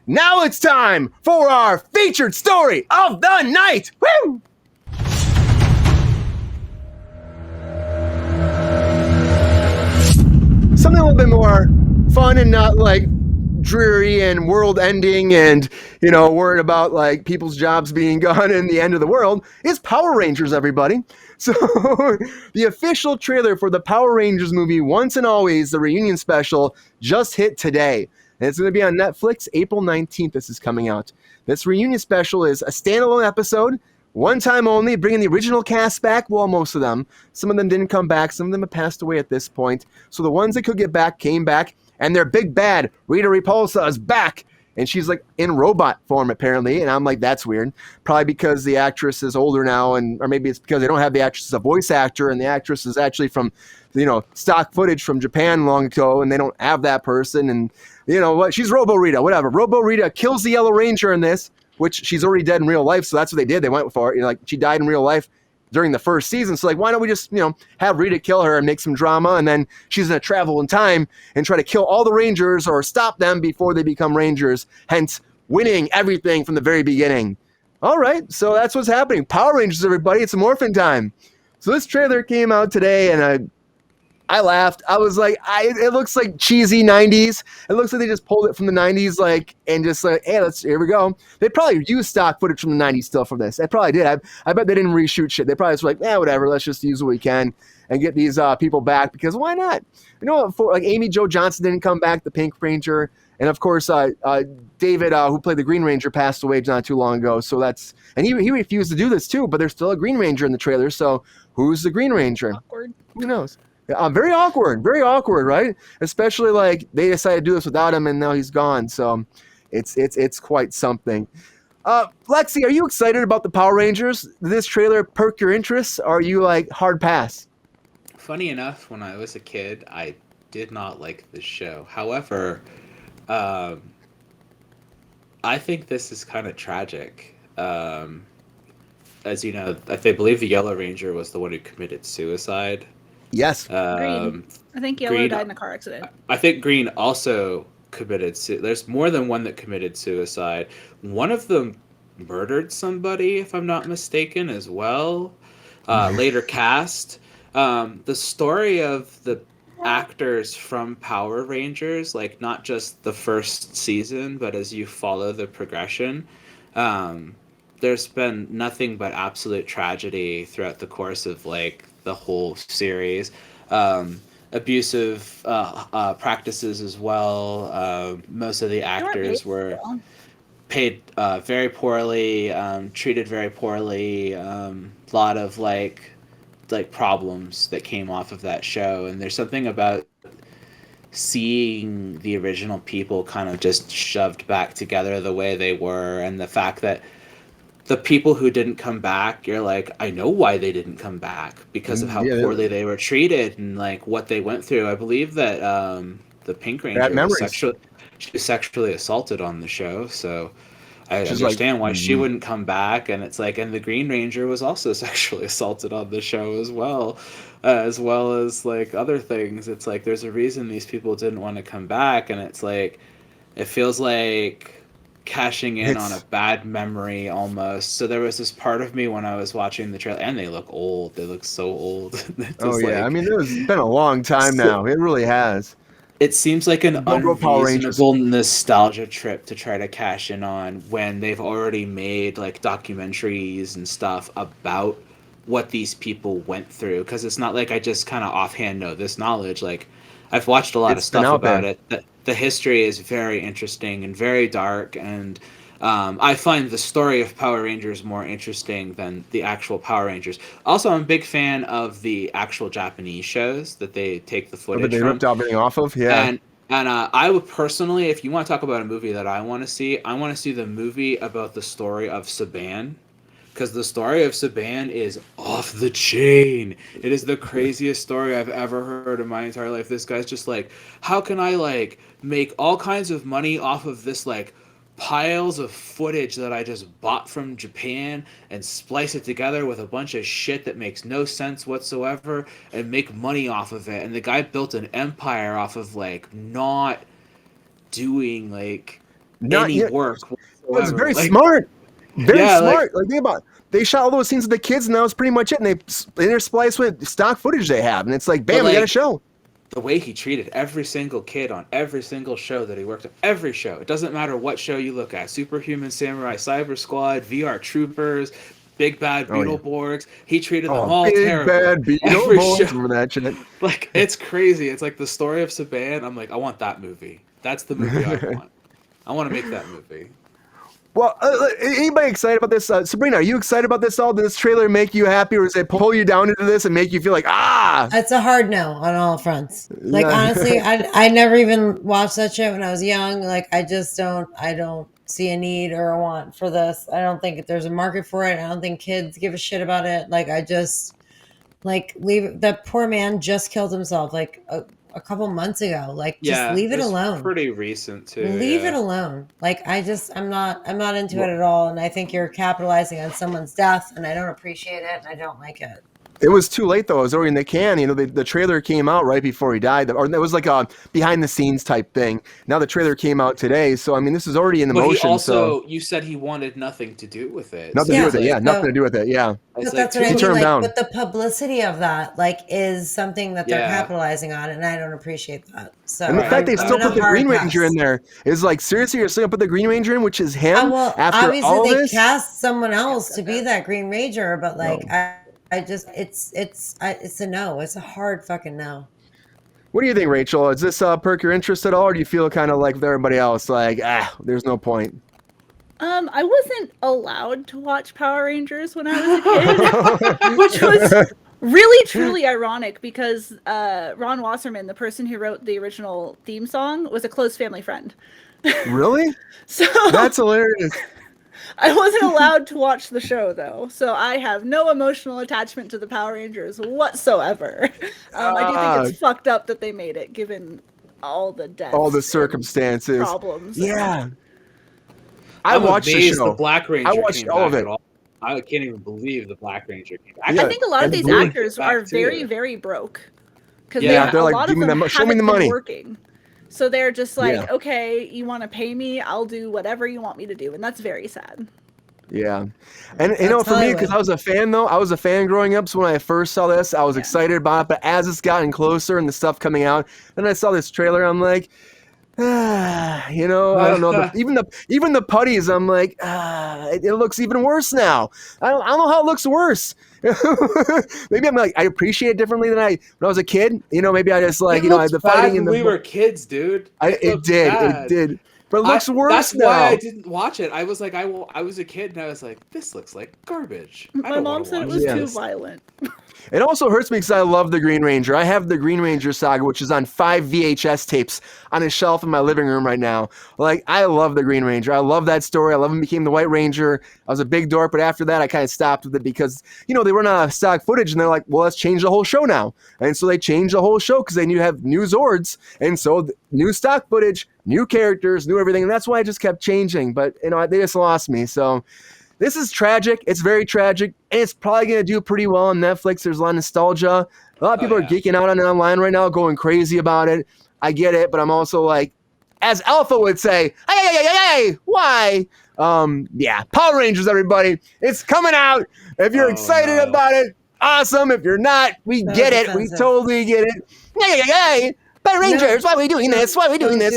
Now it's time for our featured story of the night. Woo! Something a little bit more fun and not like dreary and world ending and worried about like people's jobs being gone and the end of the world is Power Rangers, everybody. So the official trailer for the Power Rangers movie Once and Always, the reunion special, just hit today. And it's going to be on Netflix April 19th. This is coming out. This reunion special is a standalone episode, one time only, bringing the original cast back. Well, most of them. Some of them didn't come back. Some of them have passed away at this point. So the ones that could get back came back. And their big bad, Rita Repulsa, is back. And she's like in robot form, apparently. And I'm like, that's weird. Probably because the actress is older now. Or maybe it's because they don't have the actress as a voice actor. And the actress is actually from, stock footage from Japan long ago. And they don't have that person. And you know what? She's Robo Rita, whatever. Robo Rita kills the Yellow Ranger in this, which she's already dead in real life. So that's what they did. They went for it. Like she died in real life during the first season. So like, why don't we just, have Rita kill her and make some drama, and then she's going to travel in time and try to kill all the Rangers or stop them before they become Rangers, hence winning everything from the very beginning. All right, so that's what's happening. Power Rangers, everybody. It's morphin' time. So this trailer came out today, and I laughed. I was like, it looks like cheesy 90s. It looks like they just pulled it from the 90s, and just like, hey, here we go. They probably used stock footage from the 90s still for this. They probably did. I bet they didn't reshoot shit. They probably just were like, whatever. Let's just use what we can and get these people back, because why not? Like Amy Jo Johnson didn't come back, the Pink Ranger. And of course, David, who played the Green Ranger, passed away not too long ago. So and he refused to do this too, but there's still a Green Ranger in the trailer. So who's the Green Ranger? Awkward. Who knows? Very awkward, right? Especially like they decided to do this without him, and now he's gone. So it's quite something. Lexi, are you excited about the Power Rangers? Did this trailer perk your interest? Or are you like hard pass? Funny enough, when I was a kid, I did not like the show. However, I think this is kind of tragic. As you know, I believe the Yellow Ranger was the one who committed suicide. Yes. Green. I think Yellow Green, died in a car accident. I think Green also committed there's more than one that committed suicide. One of them murdered somebody, if I'm not mistaken, as well. Later cast. The story of the actors from Power Rangers, like not just the first season, but as you follow the progression, there's been nothing but absolute tragedy throughout the course of like the whole series. Abusive practices as well. Most of the actors were paid very poorly, treated very poorly. A lot of like problems that came off of that show, and there's something about seeing the original people kind of just shoved back together the way they were, and the fact that the people who didn't come back, you're like, I know why they didn't come back, because of how poorly they were treated and like what they went through. I believe that the Pink Ranger was sexually assaulted on the show, so I understand why she wouldn't come back. And it's like, and the Green Ranger was also sexually assaulted on the show as well as like other things. It's like there's a reason these people didn't want to come back, and it's like it feels like cashing in on a bad memory almost. So there was this part of me when I was watching the trailer, and they look old. They look so old. I mean, it's been a long time now. It really has. It seems like an unreasonable nostalgia trip to try to cash in on when they've already made like documentaries and stuff about what these people went through. Because it's not like I just kind of offhand know this knowledge. Like I've watched a lot of stuff about it. The history is very interesting and very dark, and I find the story of Power Rangers more interesting than the actual Power Rangers. Also, I'm a big fan of the actual Japanese shows that they take the footage they ripped everything off of, And I would personally, if you want to talk about a movie that I want to see the movie about the story of Saban. Because the story of Saban is off the chain. It is the craziest story I've ever heard in my entire life. This guy's just like, how can I like make all kinds of money off of this like piles of footage that I just bought from Japan and splice it together with a bunch of shit that makes no sense whatsoever and make money off of it. And the guy built an empire off of like not doing like any work whatsoever. It's very smart. Very smart. Like think about it. They shot all those scenes with the kids, and that was pretty much it. And they interspliced with stock footage they have, and it's like, bam, we got a show. The way he treated every single kid on every single show that he worked on, every show. It doesn't matter what show you look at. Superhuman Samurai, Cyber Squad, VR Troopers, Big Bad Beetleborgs. He treated them all terrible. Big Bad Beetleborgs. Remember that shit? Like, it's crazy. It's like the story of Saban. I'm like, I want that movie. That's the movie I want. I want to make that movie. Well, anybody excited about this? Sabrina, are you excited about this all? Did this trailer make you happy, or does it pull you down into this and make you feel like, It's a hard no on all fronts. Like, honestly, I never even watched that shit when I was young. Like, I don't see a need or a want for this. I don't think there's a market for it. I don't think kids give a shit about it. Like, I just, leave that poor man just killed himself, like, a couple months ago. Like, just leave it alone. Pretty recent too. Leave it alone. Like, I'm not into it at all. And I think you're capitalizing on someone's death, and I don't appreciate it, and I don't like it. It was too late though. It was already in the can. You know, the trailer came out right before he died, or it was like a behind the scenes type thing. Now the trailer came out today, so I mean, this is already in the motion. You said he wanted nothing to do with it. Nothing to do with it. Yeah, nothing to do with it. Yeah. But that's what I mean. But the publicity of that, is something that they're capitalizing on, and I don't appreciate that. So, and the fact they still put the Green Ranger in there is like, seriously, you're still gonna put the Green Ranger in, which is him. Well, after obviously all they this? cast someone else to be that Green Ranger, but I just, it's a no. It's a hard fucking no. What do you think, Rachel? Does this perk your interest at all, or do you feel kind of like with everybody else, like, there's no point? I wasn't allowed to watch Power Rangers when I was a kid, which was really, truly ironic because Ron Wasserman, the person who wrote the original theme song, was a close family friend. Really? So that's hilarious. I wasn't allowed to watch the show, though, so I have no emotional attachment to the Power Rangers whatsoever. I do think it's fucked up that they made it, given all the deaths, all the circumstances, problems. Yeah, I watched the show. The Black Ranger. I watched all of it. I can't even believe the Black Ranger came back. I think a lot of these actors are very, very broke because they're a like, lot of them show me the haven't money. been working. So they're just like, okay, you want to pay me? I'll do whatever you want me to do. And that's very sad. Yeah. And, you know, for me, because I was a fan, though, I was a fan growing up. So when I first saw this, I was excited about it. But as it's gotten closer and the stuff coming out, and I saw this trailer, I'm like, you know, I don't know. Even the putties, I'm like, it looks even worse now. I don't know how it looks worse. Maybe I'm like, I appreciate it differently than when I was a kid. You know, maybe I just like, the fighting. We were kids, dude. It did. But it looks worse that's now. Why I didn't watch it. I was like, I was a kid, and I was like, this looks like garbage. My mom said it was too violent. It also hurts me because I love the Green Ranger. I have the Green Ranger saga, which is on 5 VHS tapes on a shelf in my living room right now. Like, I love the Green Ranger. I love that story. I love him became the White Ranger. I was a big dork, but after that, I kind of stopped with it because, they run out of stock footage, and they're like, well, let's change the whole show now. And so they changed the whole show because they knew you have new Zords, and so new stock footage, new characters, new everything, and that's why I just kept changing. But, they just lost me, so... This is tragic. It's very tragic. And it's probably going to do pretty well on Netflix. There's a lot of nostalgia. A lot of people are geeking out on it online right now, going crazy about it. I get it, but I'm also like, as Alpha would say, hey, why? Power Rangers, everybody. It's coming out. If you're excited about it, awesome. If you're not, we get it. We totally get it. Hey, Power Rangers, why are we doing this? Why are we doing this?